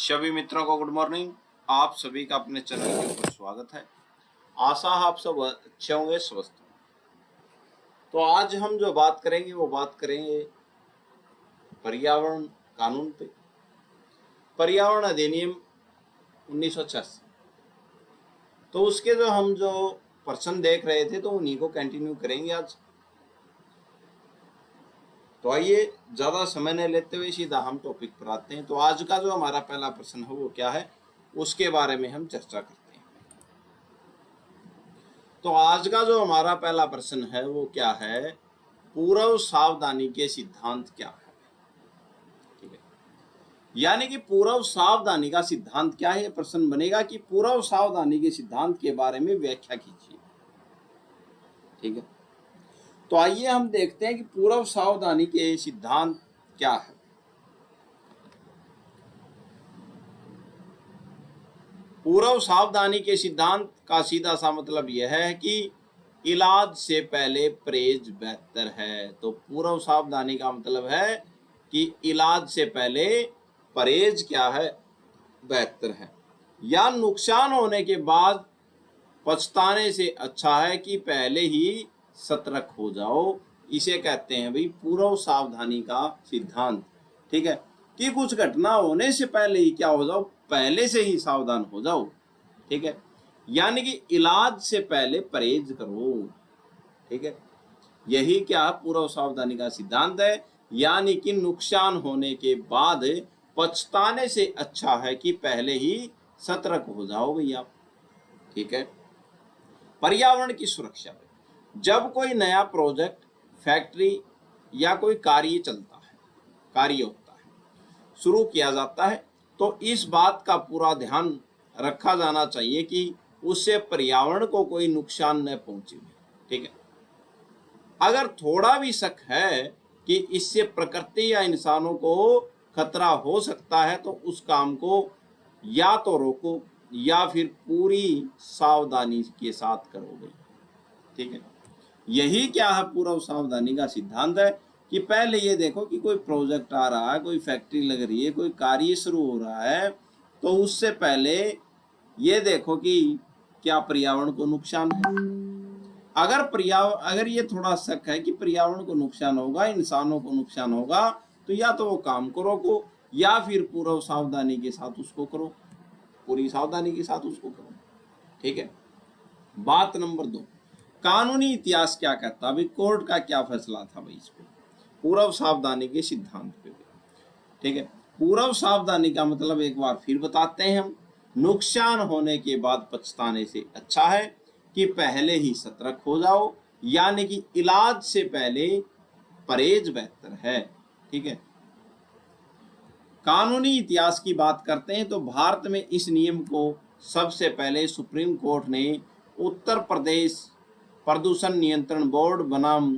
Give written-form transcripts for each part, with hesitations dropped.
सभी मित्रों को गुड मॉर्निंग। आप सभी का अपने चैनल के ऊपर स्वागत है। आशा है आप सब अच्छे होंगे, स्वस्थ होंगे। तो आज हम जो बात करेंगे वो बात करेंगे पर्यावरण कानून पे, पर्यावरण अधिनियम 1986। तो उसके जो प्रश्न देख रहे थे तो उन्हीं को कंटिन्यू करेंगे आज। तो आइए ज्यादा समय नहीं लेते हुए सीधा हम टॉपिक पर आते हैं। तो आज का जो हमारा पहला प्रश्न है वो क्या है, उसके बारे में हम चर्चा करते हैं। तो आज का जो हमारा पहला प्रश्न है वो क्या है, पूर्व सावधानी के सिद्धांत क्या है। ठीक है, यानी कि पूर्व सावधानी का सिद्धांत क्या है। प्रश्न बनेगा कि पूर्व सावधानी के सिद्धांत के बारे में व्याख्या कीजिए। ठीक है, तो आइए हम देखते हैं कि पूर्व सावधानी के सिद्धांत क्या है। पूर्व सावधानी के सिद्धांत का सीधा सा मतलब यह है कि इलाज से पहले परहेज बेहतर है। तो पूर्व सावधानी का मतलब है कि इलाज से पहले परहेज क्या है, बेहतर है। या नुकसान होने के बाद पछताने से अच्छा है कि पहले ही सतर्क हो जाओ। इसे कहते हैं भाई पूर्व सावधानी का सिद्धांत। ठीक है, कि कुछ घटना होने से पहले ही क्या हो जाओ, पहले से ही सावधान हो जाओ। ठीक है, यानी कि इलाज से पहले परहेज करो। ठीक है, यही क्या पूर्व सावधानी का सिद्धांत है। यानी कि नुकसान होने के बाद पछताने से अच्छा है कि पहले ही सतर्क हो जाओ भैया। ठीक है, पर्यावरण की सुरक्षा में जब कोई नया प्रोजेक्ट, फैक्ट्री या कोई कार्य चलता है, कार्य होता है, शुरू किया जाता है, तो इस बात का पूरा ध्यान रखा जाना चाहिए कि उससे पर्यावरण को कोई नुकसान न पहुंचे। ठीक है, अगर थोड़ा भी शक है कि इससे प्रकृति या इंसानों को खतरा हो सकता है तो उस काम को या तो रोको या फिर पूरी सावधानी के साथ करो भाई। ठीक है, यही क्या है पूर्व सावधानी का सिद्धांत है कि पहले ये देखो कि कोई प्रोजेक्ट आ रहा है, कोई फैक्ट्री लग रही है, कोई कार्य शुरू हो रहा है, तो उससे पहले ये देखो कि क्या पर्यावरण को नुकसान है। अगर ये थोड़ा शक है कि पर्यावरण को नुकसान होगा, इंसानों को नुकसान होगा, तो या तो वो काम को रोको या फिर पूर्व सावधानी के साथ उसको करो, पूरी सावधानी के साथ उसको करो। ठीक है, बात नंबर 2, कानूनी इतिहास क्या कहता है। अभी कोर्ट का क्या फैसला था भाई इस पे, पूर्व सावधानी के सिद्धांत पे। ठीक है, पूर्व सावधानी का मतलब एक बार फिर बताते हैं हम, नुकसान होने के बाद पछताने से अच्छा है कि पहले ही सतर्क हो जाओ। यानी कि इलाज से पहले परहेज बेहतर है। ठीक है, कानूनी इतिहास की बात करते हैं तो भारत में इस नियम को सबसे पहले सुप्रीम कोर्ट ने उत्तर प्रदेश प्रदूषण नियंत्रण बोर्ड बनाम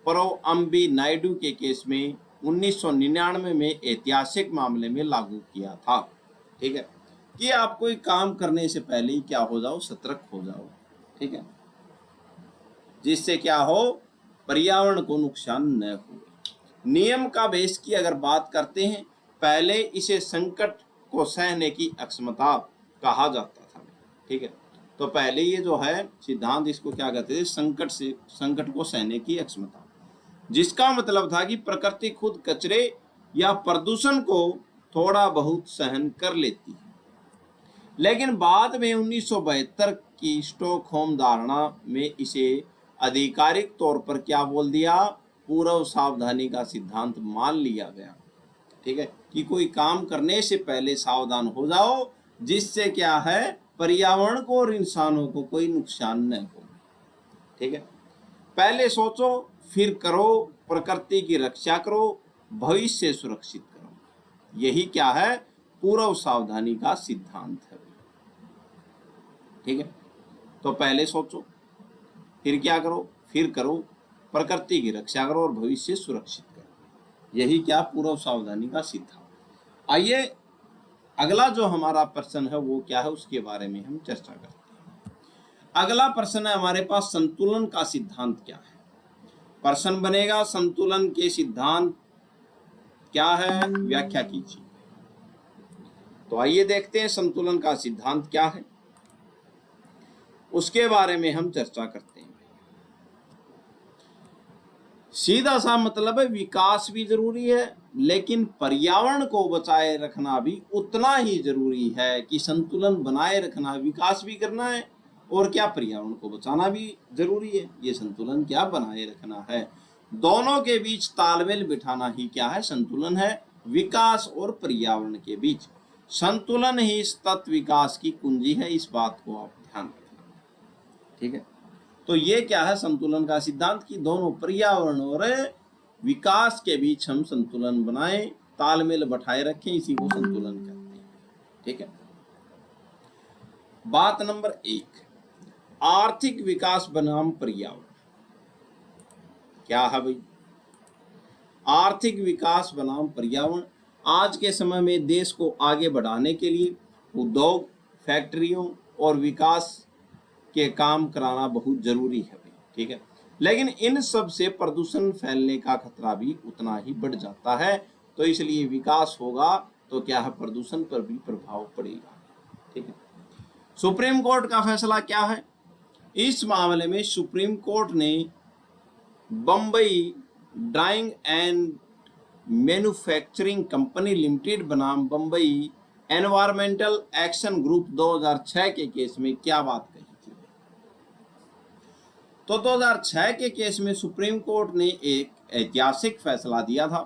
प्रो अम्बी नायडू के केस में 1999 में ऐतिहासिक मामले में लागू किया था। ठीक है, कि आप कोई काम करने से पहले ही क्या हो जाओ, सतर्क हो जाओ। ठीक है, जिससे क्या हो, पर्यावरण को नुकसान न हो। नियम का बेस की अगर बात करते हैं, पहले इसे संकट को सहने की अक्षमता कहा जाता था। ठीक है, तो पहले ये जो है सिद्धांत, इसको क्या कहते थे, संकट को सहने की अक्षमता, जिसका मतलब था कि प्रकृति खुद कचरे या प्रदूषण को थोड़ा बहुत सहन कर लेती है। लेकिन बाद में 1972 की स्टॉकहोम धारणा में इसे आधिकारिक तौर पर क्या बोल दिया, पूर्व सावधानी का सिद्धांत मान लिया गया। ठीक है, कि कोई काम करने से पहले सावधान हो जाओ, जिससे क्या है, पर्यावरण को और इंसानों को कोई नुकसान न हो। ठीक है, पहले सोचो फिर करो, प्रकृति की रक्षा करो, भविष्य सुरक्षित करो। यही क्या है, पूर्व सावधानी का सिद्धांत है। ठीक है, तो पहले सोचो फिर क्या करो, फिर करो, प्रकृति की रक्षा करो और भविष्य सुरक्षित करो। यही क्या पूर्व सावधानी का सिद्धांत। आइए अगला जो हमारा प्रश्न है वो क्या है, उसके बारे में हम चर्चा करते हैं। अगला प्रश्न है हमारे पास, संतुलन का सिद्धांत क्या है। प्रश्न बनेगा संतुलन के सिद्धांत क्या है, व्याख्या कीजिए। तो आइए देखते हैं संतुलन का सिद्धांत क्या है, उसके बारे में हम चर्चा करते हैं। सीधा सा मतलब है विकास भी जरूरी है, लेकिन पर्यावरण को बचाए रखना भी उतना ही जरूरी है कि संतुलन बनाए रखना, विकास भी करना है और क्या पर्यावरण को बचाना भी जरूरी है। ये संतुलन क्या बनाए रखना है, दोनों के बीच तालमेल बिठाना ही क्या है, संतुलन है। विकास और पर्यावरण के बीच संतुलन ही सतत विकास की कुंजी है, इस बात को आप ध्यान रखना। ठीक है, तो ये क्या है संतुलन का सिद्धांत कि दोनों पर्यावरण और विकास के बीच हम संतुलन बनाएं, तालमेल बैठाए रखें, इसी को संतुलन कहते हैं। ठीक है, बात नंबर 1, आर्थिक विकास बनाम पर्यावरण। क्या है भाई आर्थिक विकास बनाम पर्यावरण? आज के समय में देश को आगे बढ़ाने के लिए उद्योग, फैक्ट्रियों और विकास के काम कराना बहुत जरूरी है भाई। ठीक है, लेकिन इन सब से प्रदूषण फैलने का खतरा भी उतना ही बढ़ जाता है, तो इसलिए विकास होगा तो क्या है, प्रदूषण पर भी प्रभाव पड़ेगा। ठीक है, सुप्रीम कोर्ट का फैसला क्या है? इस मामले में सुप्रीम कोर्ट ने Bombay drawing and manufacturing company limited बनाम बम्बई एनवायरमेंटल एक्शन ग्रुप 2006 के केस में क्या बात कही थी? तो 2006 के केस में सुप्रीम कोर्ट ने एक ऐतिहासिक फैसला दिया था।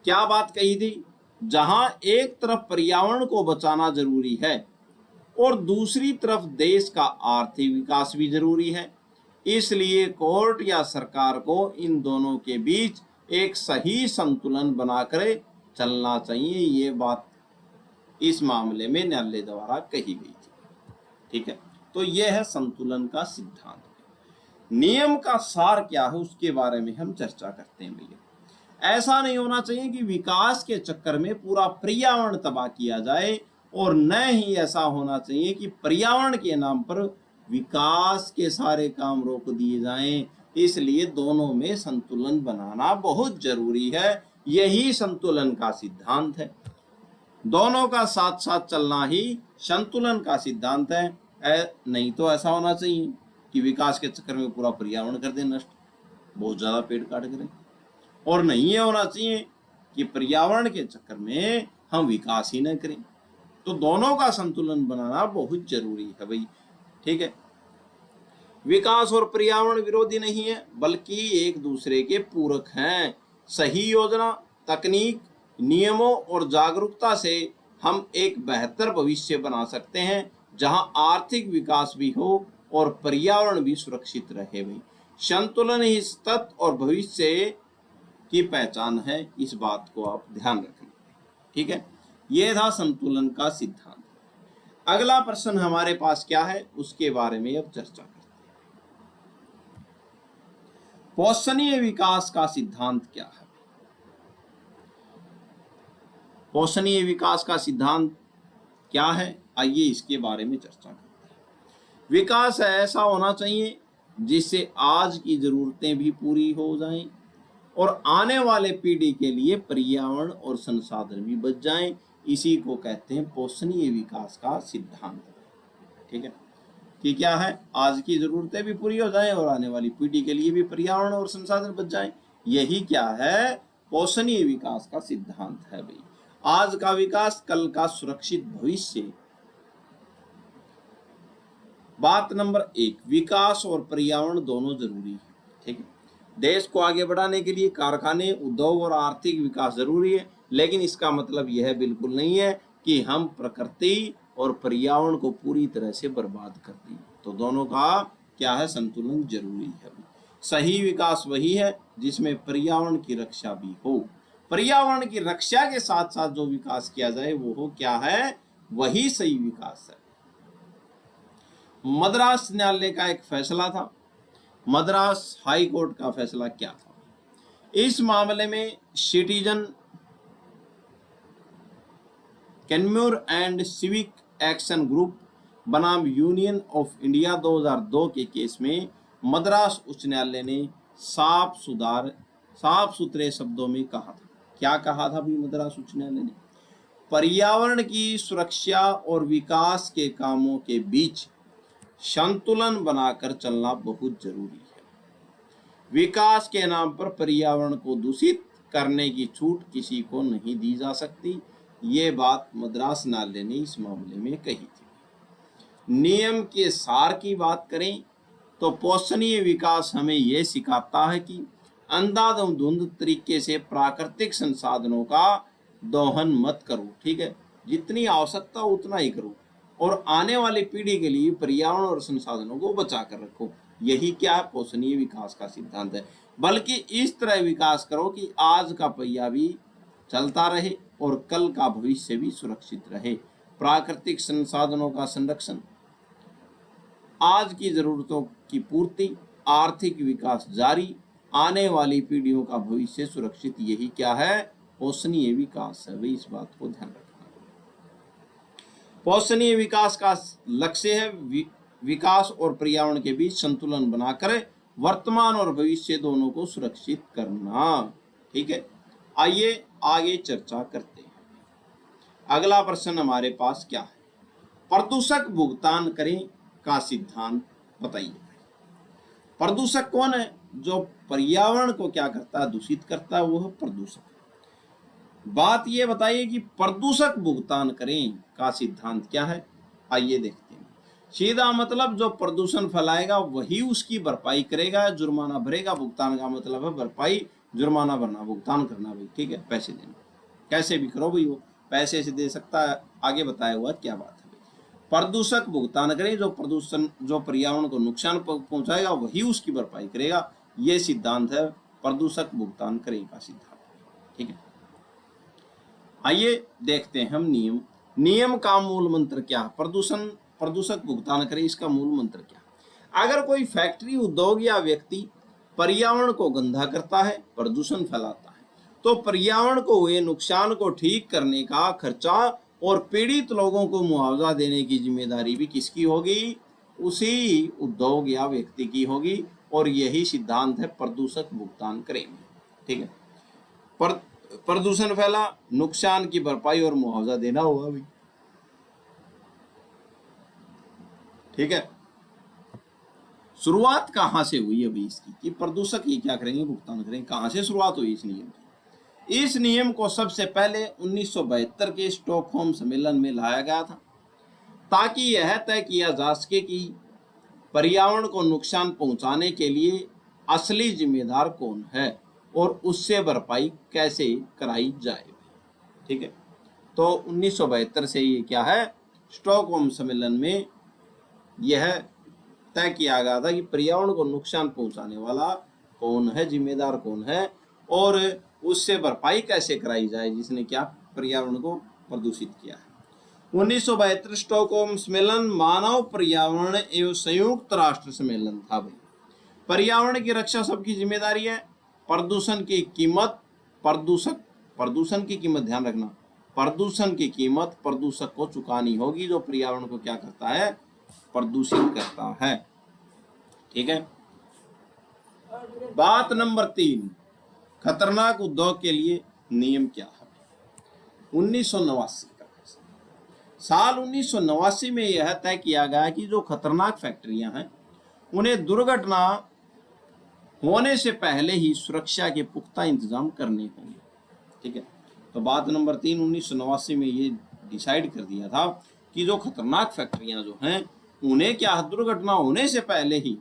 क्या बात कही थी? जहां एक तरफ पर्यावरण को बचाना जरूरी है और दूसरी तरफ देश का आर्थिक विकास भी जरूरी है, इसलिए कोर्ट या सरकार को इन दोनों के बीच एक सही संतुलन बनाकर चलना चाहिए। ये बात इस मामले में न्यायालय द्वारा कही गई थी। ठीक है, तो यह है संतुलन का सिद्धांत। नियम का सार क्या है उसके बारे में हम चर्चा करते हैं भैया। ऐसा नहीं होना चाहिए कि विकास के चक्कर में पूरा पर्यावरण तबाह किया जाए, और न ही ऐसा होना चाहिए कि पर्यावरण के नाम पर विकास के सारे काम रोक दिए जाएं। इसलिए दोनों में संतुलन बनाना बहुत जरूरी है, यही संतुलन का सिद्धांत है। दोनों का साथ साथ चलना ही संतुलन का सिद्धांत है। नहीं तो ऐसा होना चाहिए कि विकास के चक्कर में पूरा पर्यावरण कर दे नष्ट, बहुत ज्यादा पेड़ काट करें, और नहीं ये होना चाहिए कि पर्यावरण के चक्कर में हम विकास ही न करें। तो दोनों का संतुलन बनाना बहुत जरूरी है भाई। ठीक है, विकास और पर्यावरण विरोधी नहीं है, बल्कि एक दूसरे के पूरक हैं। सही योजना, तकनीक, नियमों और जागरूकता से हम एक बेहतर भविष्य बना सकते हैं, जहां आर्थिक विकास भी हो और पर्यावरण भी सुरक्षित रहे भाई। संतुलन ही सतत और भविष्य की पहचान है, इस बात को आप ध्यान रखें। ठीक है, यह था संतुलन का सिद्धांत। अगला प्रश्न हमारे पास क्या है उसके बारे में अब चर्चा करते हैं। पोषणीय विकास का सिद्धांत क्या है? पोषणीय विकास का सिद्धांत क्या है, आइए इसके बारे में चर्चा करते हैं। विकास ऐसा होना चाहिए जिससे आज की जरूरतें भी पूरी हो जाएं और आने वाले पीढ़ी के लिए पर्यावरण और संसाधन भी बच जाएं। इसी को कहते हैं पोषणीय विकास का सिद्धांत। ठीक है, कि क्या है, आज की जरूरतें भी पूरी हो जाएं और आने वाली पीढ़ी के लिए भी पर्यावरण और संसाधन बच जाएं। यही क्या है, पोषणीय विकास का सिद्धांत है भाई। आज का विकास, कल का सुरक्षित भविष्य। बात नंबर 1, विकास और पर्यावरण दोनों जरूरी है। ठीक है, देश को आगे बढ़ाने के लिए कारखाने, उद्योग और आर्थिक विकास जरूरी है, लेकिन इसका मतलब यह बिल्कुल नहीं है कि हम प्रकृति और पर्यावरण को पूरी तरह से बर्बाद कर दें। तो दोनों का क्या है, संतुलन जरूरी है। सही विकास वही है जिसमें पर्यावरण की रक्षा भी हो। पर्यावरण की रक्षा के साथ साथ जो विकास किया जाए वो हो क्या है, वही सही विकास है। मद्रास न्यायालय का एक फैसला था। मद्रास हाई कोर्ट का फैसला क्या था? इस मामले में सिटीजन कैन्म्यूर एंड सिविक एक्शन ग्रुप बनाम यूनियन ऑफ इंडिया 2002 के केस में मद्रास उच्च न्यायालय ने साफ सुथरे शब्दों में कहा था। क्या कहा था भी मद्रास उच्च न्यायालय ने? पर्यावरण की सुरक्षा और विकास के कामों के बीच संतुलन बनाकर चलना बहुत जरूरी है। विकास के नाम पर पर्यावरण को दूषित करने की छूट किसी को नहीं दी जा सकती। ये बात मद्रास न्यायालय ने इस मामले में कही थी। नियम के सार की बात करें तो पोषणीय विकास हमें यह सिखाता है कि अंधाधुंध तरीके से प्राकृतिक संसाधनों का दोहन मत करो, ठीक है, जितनी आवश्यकता उतना ही करो और आने वाली पीढ़ी के लिए पर्यावरण और संसाधनों को बचा कर रखो। यही क्या है, पोषणीय विकास का सिद्धांत है। बल्कि इस तरह विकास करो कि आज का पहिया भी चलता रहे और कल का भविष्य भी सुरक्षित रहे। प्राकृतिक संसाधनों का संरक्षण, आज की जरूरतों की पूर्ति, आर्थिक विकास जारी, आने वाली पीढ़ियों का भविष्य सुरक्षित, यही क्या है, पोषणीय विकास है। भाई इस बात को ध्यान रखना। पोषणीय विकास का लक्ष्य है विकास और पर्यावरण के बीच संतुलन बनाकर वर्तमान और भविष्य दोनों को सुरक्षित करना, ठीक है। आइए आगे चर्चा करते हैं। अगला प्रश्न हमारे पास क्या है, प्रदूषक भुगतान करें का सिद्धांत बताइए। प्रदूषक कौन है? जो पर्यावरण को क्या करता है, दूषित करता है, वो है प्रदूषक। बात ये बताइए कि प्रदूषक भुगतान करें का सिद्धांत क्या है। आइए देखते हैं। सीधा मतलब जो प्रदूषण फैलाएगा वही उसकी भरपाई करेगा, जुर्माना भरेगा। भुगतान का मतलब है भरपाई, जुर्माना भरना, भुगतान करना भाई, ठीक है, पैसे देना। कैसे भी करो भाई, वो पैसे से दे सकता है, आगे बताया हुआ क्या बात है। प्रदूषक भुगतान करे, जो प्रदूषण जो पर्यावरण को नुकसान पहुंचाएगा वही उसकी भरपाई करेगा। ये सिद्धांत है प्रदूषक भुगतान करे का सिद्धांत, ठीक है। आइए देखते हैं हम नियम का मूल मंत्र क्या है। प्रदूषक भुगतान करे, इसका मूल मंत्र क्या है। अगर कोई फैक्ट्री, उद्योग या व्यक्ति पर्यावरण को गंदा करता है, प्रदूषण फैलाता है, तो पर्यावरण को हुए नुकसान को ठीक करने का खर्चा और पीड़ित लोगों को मुआवजा देने की जिम्मेदारी भी किसकी होगी, उसी उद्योग या व्यक्ति की होगी। और यही सिद्धांत है प्रदूषक भुगतान करेंगे, ठीक है। प्रदूषण फैला, नुकसान की भरपाई और मुआवजा देना होगा भी, ठीक है। शुरुआत कहां से हुई अभी इसकी, कि प्रदूषक ही क्या करेंगे, भुगतान करेंगे। कहां से शुरुआत हुई इस नियम की? इस नियम को सबसे पहले 1972 के स्टॉकहोम सम्मेलन में लाया गया था, ताकि यह तय किया जा सके कि पर्यावरण को नुकसान पहुंचाने के लिए असली जिम्मेदार कौन है और उससे भरपाई कैसे कराई जाए, ठीक है। तो 1972 से ये क्या है, स्टॉकहोम सम्मेलन में यह तय किया गया था कि पर्यावरण को नुकसान पहुंचाने वाला कौन है, जिम्मेदार कौन है, और उससे भरपाई कैसे कराई जाए जिसने क्या पर्यावरण को प्रदूषित किया है। 1972 स्टॉकहोम सम्मेलन मानव पर्यावरण एवं संयुक्त राष्ट्र सम्मेलन था भाई। पर्यावरण की रक्षा सबकी जिम्मेदारी है। प्रदूषण की कीमत ध्यान रखना, प्रदूषण की कीमत प्रदूषक को चुकानी होगी, जो पर्यावरण को क्या करता है, प्रदूषित करता है, ठीक है। बात नंबर 3, खतरनाक उद्योग के लिए नियम क्या है। 1989 का साल 1989 में यह तय किया गया कि जो खतरनाक फैक्ट्रियां हैं उन्हें दुर्घटना होने से पहले ही सुरक्षा के पुख्ता इंतजाम करने होंगे, ठीक है। तो बात नंबर 3, 1989 में ये डिसाइड कर दिया था कि जो खतरनाक फैक्ट्रियां जो हैं उन्हें क्या दुर्घटना होने से पहले ही,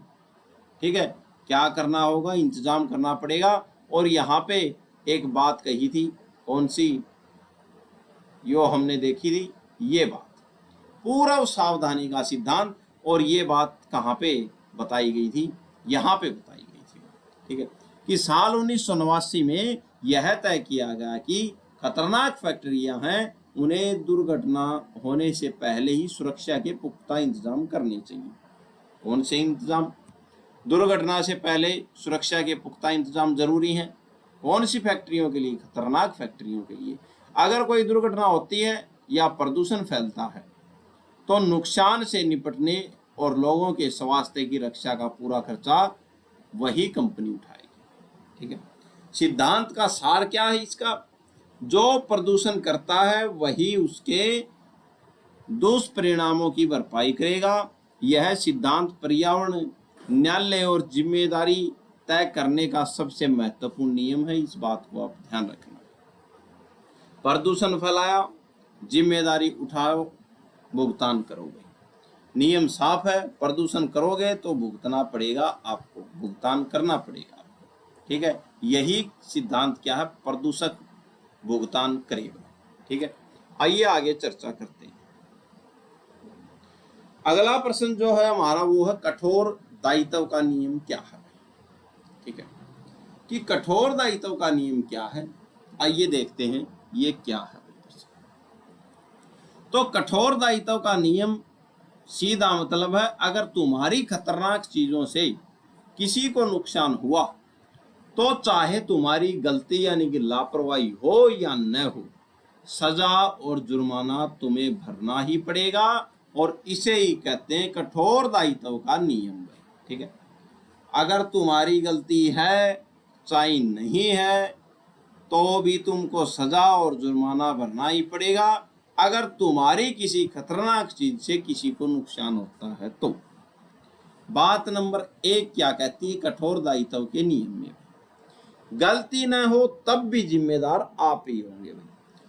ठीक है, क्या करना होगा, इंतजाम करना पड़ेगा। और यहाँ पे एक बात कही थी, कौन सी, यो हमने देखी थी, ये बात पूरा सावधानी का सिद्धांत। और ये बात कहाँ पे बताई गई थी, यहाँ पे बताई गई थी, ठीक है, कि साल 1989 में यह तय किया गया कि खतरनाक फैक्ट्रियां हैं उन्हें दुर्घटना होने से पहले ही सुरक्षा के पुख्ता इंतजाम करने चाहिए। कौन से इंतजाम? दुर्घटना से पहले सुरक्षा के पुख्ता इंतजाम जरूरी हैं। कौन सी फैक्ट्रियों के लिए? खतरनाक फैक्ट्रियों के लिए। अगर कोई दुर्घटना होती है या प्रदूषण फैलता है तो नुकसान से निपटने और लोगों के स्वास्थ्य की रक्षा का पूरा खर्चा वही कंपनी उठाएगी, ठीक है। सिद्धांत का सार क्या है इसका? जो प्रदूषण करता है वही उसके दुष्परिणामों की भरपाई करेगा। यह सिद्धांत पर्यावरण न्यायालय और जिम्मेदारी तय करने का सबसे महत्वपूर्ण नियम है। इस बात को आप ध्यान रखना। प्रदूषण फैलाया, जिम्मेदारी उठाओ, भुगतान करोगे। नियम साफ है, प्रदूषण करोगे तो भुगतना पड़ेगा, आपको भुगतान करना पड़ेगा आपको। ठीक है, यही सिद्धांत क्या है, प्रदूषक भुगतान करेगा। ठीक है, आइए आगे चर्चा करते हैं। अगला प्रश्न जो है हमारा वो है कठोर दायित्व का नियम क्या है। ठीक है, कि कठोर दायित्व का नियम क्या है, आइए देखते हैं ये क्या है। तो कठोर दायित्व का नियम सीधा मतलब है, अगर तुम्हारी खतरनाक चीजों से किसी को नुकसान हुआ तो चाहे तुम्हारी गलती यानी कि लापरवाही हो या न हो, सजा और जुर्माना तुम्हें भरना ही पड़ेगा, और इसे ही कहते हैं कठोर दायित्व का नियम। ठीक है, अगर तुम्हारी गलती है चाहे नहीं है तो भी तुमको सजा और जुर्माना भरना ही पड़ेगा, अगर तुम्हारी किसी खतरनाक चीज से किसी को नुकसान होता है तो। बात नंबर 1 क्या कहती है कठोर दायित्व के नियम में, गलती न हो तब भी जिम्मेदार आप ही होंगे।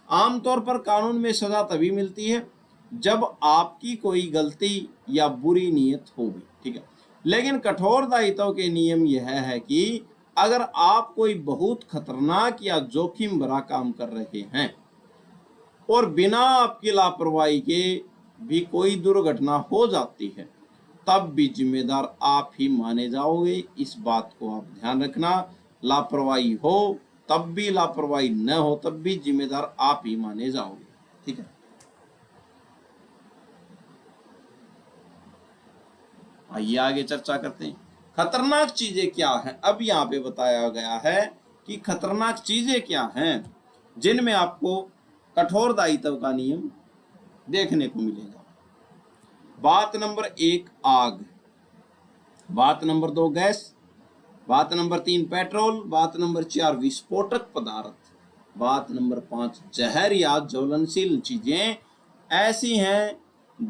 आमतौर पर कानून में सजा तभी मिलती है जब आपकी कोई गलती या बुरी नीयत होगी। ठीक है, लेकिन कठोर दायित्व के नियम यह है कि अगर आप कोई बहुत खतरनाक या जोखिम भरा काम कर रहे हैं और बिना आपकी लापरवाही के भी कोई दुर्घटना हो जाती है, तब भी जिम्मेदार आप ही माने जाओगे। इस बात को आप ध्यान रखना, लापरवाही हो तब भी, लापरवाही न हो तब भी जिम्मेदार आप ही माने जाओगे। ठीक है, आइए आगे चर्चा करते हैं। खतरनाक चीजें क्या हैं, अब यहाँ पे बताया गया है कि खतरनाक चीजें क्या हैं जिनमें आपको कठोर दायित्व का नियम देखने को मिलेगा। बात नंबर 1 आग, बात नंबर 2 गैस, बात नंबर 3 पेट्रोल, बात नंबर 4 विस्फोटक पदार्थ, बात नंबर 5 जहर या ज्वलनशील चीजें ऐसी हैं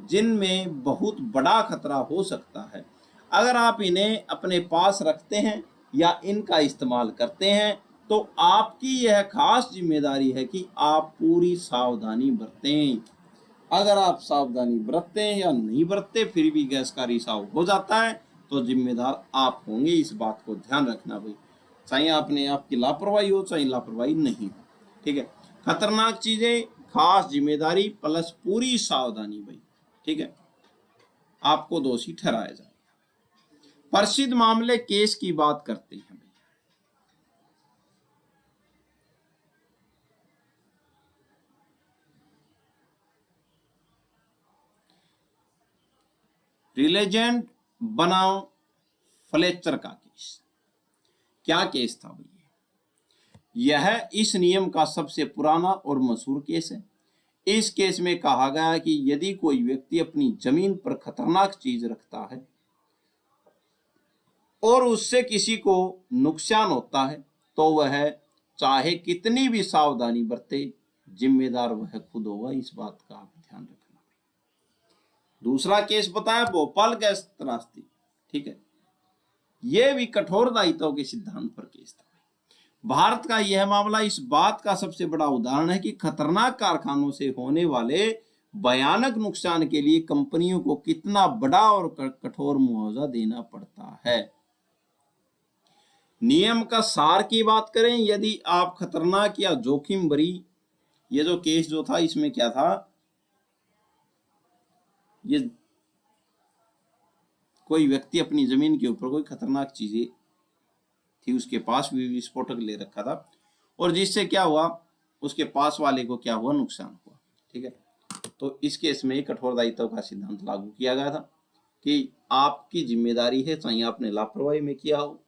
जिनमें बहुत बड़ा खतरा हो सकता है। अगर आप इन्हें अपने पास रखते हैं या इनका इस्तेमाल करते हैं तो आपकी यह खास जिम्मेदारी है कि आप पूरी सावधानी बरतें। अगर आप सावधानी बरतते हैं या नहीं बरतते फिर भी गैस का रिसाव हो जाता है तो जिम्मेदार आप होंगे। इस बात को ध्यान रखना भाई, चाहे आपने आपकी लापरवाही हो चाहे लापरवाही नहीं हो। ठीक है, खतरनाक चीजें, खास जिम्मेदारी प्लस पूरी सावधानी भाई। ठीक है, आपको दोषी ठहराया जाए। प्रसिद्ध मामले केस की बात करते हैं भाई। रिलेजेंट बनाम फ्लेचर का केस, क्या केस था भाई, यह इस नियम का सबसे पुराना और मशहूर केस है। इस केस में कहा गया कि यदि कोई व्यक्ति अपनी जमीन पर खतरनाक चीज रखता है और उससे किसी को नुकसान होता है तो वह चाहे कितनी भी सावधानी बरते, जिम्मेदार वह खुद होगा। इस बात का आप ध्यान रखना। दूसरा केस बताया भोपाल गैस त्रासदी। ठीक है, यह भी कठोर दायित्व के सिद्धांत पर केस था। भारत का यह मामला इस बात का सबसे बड़ा उदाहरण है कि खतरनाक कारखानों से होने वाले भयानक नुकसान के लिए कंपनियों को कितना बड़ा और कठोर मुआवजा देना पड़ता है। नियम का सार की बात करें, यदि आप खतरनाक या जोखिम भरी, ये जो केस जो था इसमें क्या था, ये कोई व्यक्ति अपनी जमीन के ऊपर कोई खतरनाक चीजें थी, उसके पास भी विस्फोटक ले रखा था और जिससे क्या हुआ, उसके पास वाले को क्या हुआ, नुकसान हुआ। ठीक है, तो इस केस में कठोर दायित्व का सिद्धांत लागू किया गया था कि आपकी जिम्मेदारी है, चाहे आपने लापरवाही में किया हो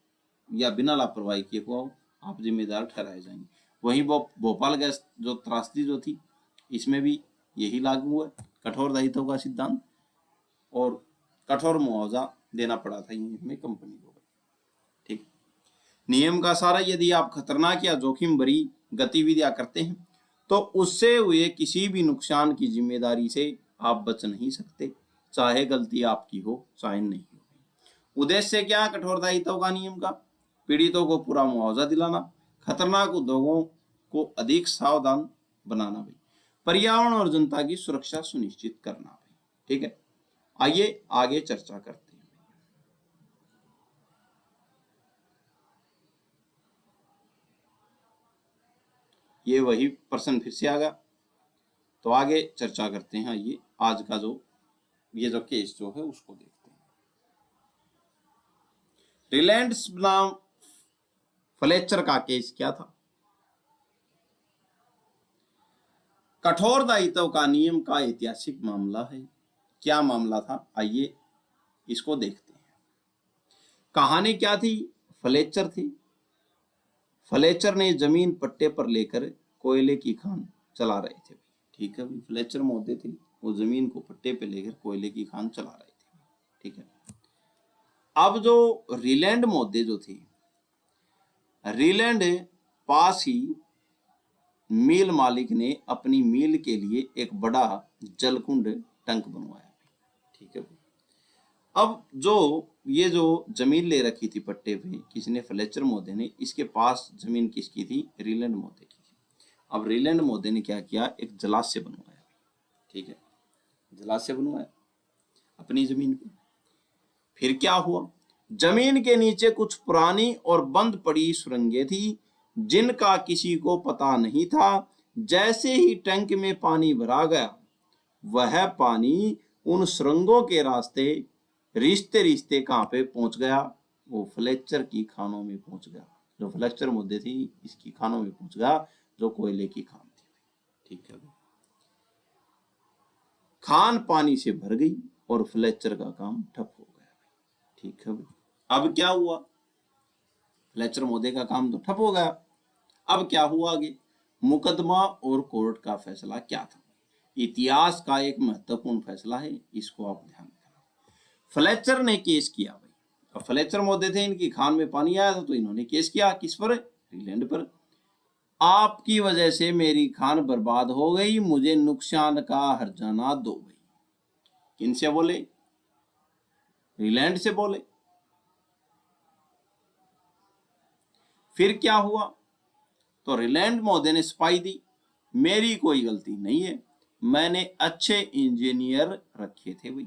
या बिना लापरवाही किए हुआ हो, आप जिम्मेदार ठहराए जाएंगे। वहीं वो भोपाल गैस जो त्रासदी जो थी इसमें भी यही लागू हुआ, कठोर दायित्व का सिद्धांत, और कठोर मुआवजा देना पड़ा था इनमें कंपनी को। ठीक, नियम का सारा, यदि आप खतरनाक या जोखिम भरी गतिविधियां करते हैं तो उससे हुए किसी भी नुकसान की जिम्मेदारी से आप बच नहीं सकते, चाहे गलती आपकी हो चाहे नहीं हो। उद्देश्य क्या है कठोर दायित्व का नियम का? पीड़ितों को पूरा मुआवजा दिलाना, खतरनाक उद्योगों को अधिक सावधान बनाना भाई, पर्यावरण और जनता की सुरक्षा सुनिश्चित करना भाई। ठीक है, आइए आगे चर्चा करते हैं। ये वही प्रश्न फिर से आ गया, तो आगे चर्चा करते हैं। आइए आज का जो ये जो केस जो है उसको देखते हैं। रिलायंस बनाम फ्लेचर का केस क्या था? कठोर दायित्व का नियम का ऐतिहासिक मामला है। क्या मामला था, आइए इसको देखते हैं। कहानी क्या थी? फ्लेचर थी। फ्लेचर ने जमीन पट्टे पर लेकर कोयले की खान चला रहे थे। ठीक है, फ्लेचर महोदय थे, वो जमीन को पट्टे पे लेकर कोयले की खान चला रहे थे। ठीक है, अब जो रिलैंड महोदय जो थे, रिलैंड पास ही मिल मालिक ने अपनी मिल के लिए एक बड़ा जलकुंड टंक बनवाया। ठीक है, अब जो ये जो जमीन ले रखी थी पट्टे पे किसने? फ्लेचर महोदय ने। इसके पास जमीन किसकी थी? रिलैंड महोदय की थी। अब रिलैंड महोदय ने क्या किया? एक जलाशय बनवाया। ठीक है, जलाशय बनवाया अपनी जमीन पे। फिर क्या हुआ? जमीन के नीचे कुछ पुरानी और बंद पड़ी सुरंगें थी जिनका किसी को पता नहीं था। जैसे ही टैंक में पानी भरा गया, वह पानी उन सुरंगों के रास्ते रिश्ते रिश्ते कहाँ पे पहुंच गया? वो फ्लेचर की खानों में पहुंच गया। जो फ्लेचर मुद्दे थी इसकी खानों में पहुंच गया, जो कोयले की खान थी। ठीक है, खान पानी से भर गई और फ्लेचर का काम ठप हो गया। ठीक है, अब क्या हुआ? फ्लेचर मोदे का काम तो ठप हो गया। अब क्या हुआ आगे? मुकदमा और कोर्ट का फैसला क्या था? इतिहास का एक महत्वपूर्ण फैसला है, इसको आप ध्यान रखना। फ्लेचर ने केस किया भाई। अब फ्लेचर महोदय थे, इनकी खान में पानी आया था तो इन्होंने केस किया किस पर? रिलैंड पर। आपकी वजह से मेरी खान बर्बाद हो गई, मुझे नुकसान का हर्जाना दो भाई। किनसे बोले? रिलैंड से बोले। फिर क्या हुआ? तो रिलैंड महोदय ने सफाई दी, मेरी कोई गलती नहीं है, मैंने अच्छे इंजीनियर रखे थे भाई,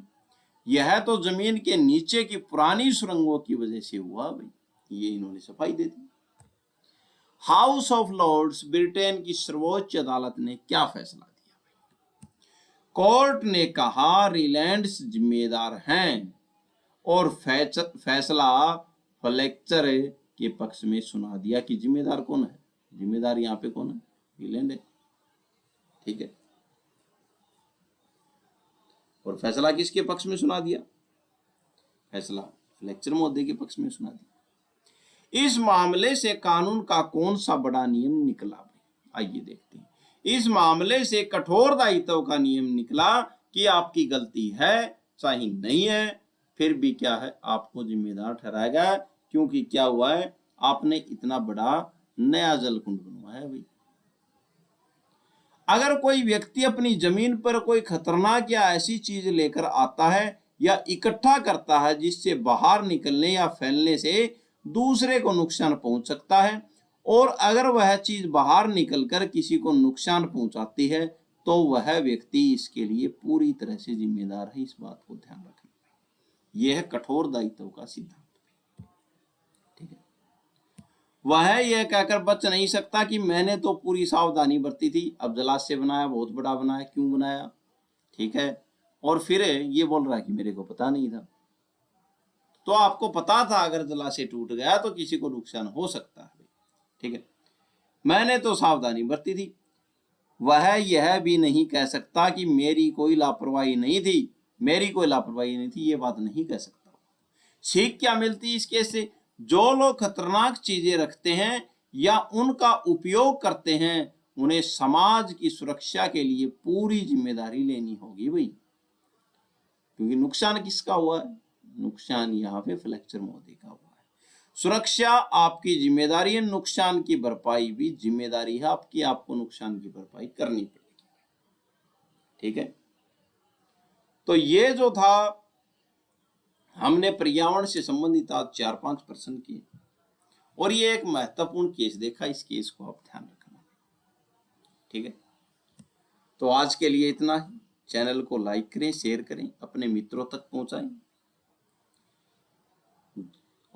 यह तो जमीन के नीचे की पुरानी सुरंगों की वजह से हुआ भाई। ये इन्होंने सफाई दे दी। हाउस ऑफ लॉर्ड्स, ब्रिटेन की सर्वोच्च अदालत ने क्या फैसला दिया? कोर्ट ने कहा रिलैंड्स जिम्मेदार हैं और फैसला फ्लेचर के पक्ष में सुना दिया कि जिम्मेदार कौन है? जिम्मेदार यहाँ पे कौन है? रिलैंड है। ठीक है, और फैसला किसके पक्ष में सुना दिया? फैसला फ्लेचर महोदय के पक्ष में सुना दिया। इस मामले से कानून का कौन सा बड़ा नियम निकला भाई? आइए देखते हैं। इस मामले से कठोर दायित्व का नियम निकला कि आपकी गलती है चाहे नहीं है, फिर भी क्या है? आपको जिम्मेदार ठहराया गया, क्योंकि क्या हुआ है? आपने इतना बड़ा नया जलकुंड बनवाया है भाई। अगर कोई व्यक्ति अपनी जमीन पर कोई खतरनाक या ऐसी चीज लेकर आता है या इकट्ठा करता है जिससे बाहर निकलने या फैलने से दूसरे को नुकसान पहुंच सकता है, और अगर वह चीज बाहर निकलकर किसी को नुकसान पहुंचाती है, तो वह व्यक्ति इसके लिए पूरी तरह से जिम्मेदार है। इस बात को ध्यान रखना। यह है कठोर दायित्व का सिद्धांत। ठीक है, वह यह कहकर बच नहीं सकता कि मैंने तो पूरी सावधानी बरती थी, अब जलाशय बनाया, बहुत बड़ा बनाया, क्यों बनाया? ठीक है, और फिर ये बोल रहा है कि मेरे को पता नहीं था। तो आपको पता था अगर जलाशय टूट गया तो किसी को नुकसान हो सकता है। ठीक है, मैंने तो सावधानी बरती थी। वह यह भी नहीं कह सकता कि मेरी कोई लापरवाही नहीं थी, मेरी कोई लापरवाही नहीं थी, ये बात नहीं कह सकता। सीख क्या मिलती है इस केस से? जो लोग खतरनाक चीजें रखते हैं या उनका उपयोग करते हैं, उन्हें समाज की सुरक्षा के लिए पूरी जिम्मेदारी लेनी होगी भाई। क्योंकि नुकसान किसका हुआ है? नुकसान यहाँ पे फ्लेचर महोदय का हुआ है। सुरक्षा आपकी जिम्मेदारी है, नुकसान की भरपाई भी जिम्मेदारी है आपकी, आपको नुकसान की भरपाई करनी पड़ेगी। ठीक है, तो ये जो था हमने पर्यावरण से संबंधित आज 4-5 प्रश्न किए और ये एक महत्वपूर्ण केस देखा, इस केस को आप ध्यान रखना। ठीक है, तो आज के लिए इतना ही। चैनल को लाइक करें, शेयर करें, अपने मित्रों तक पहुंचाएं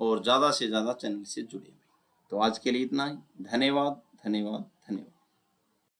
और ज्यादा से ज्यादा चैनल से जुड़े। तो आज के लिए इतना ही। धन्यवाद, धन्यवाद, धन्यवाद।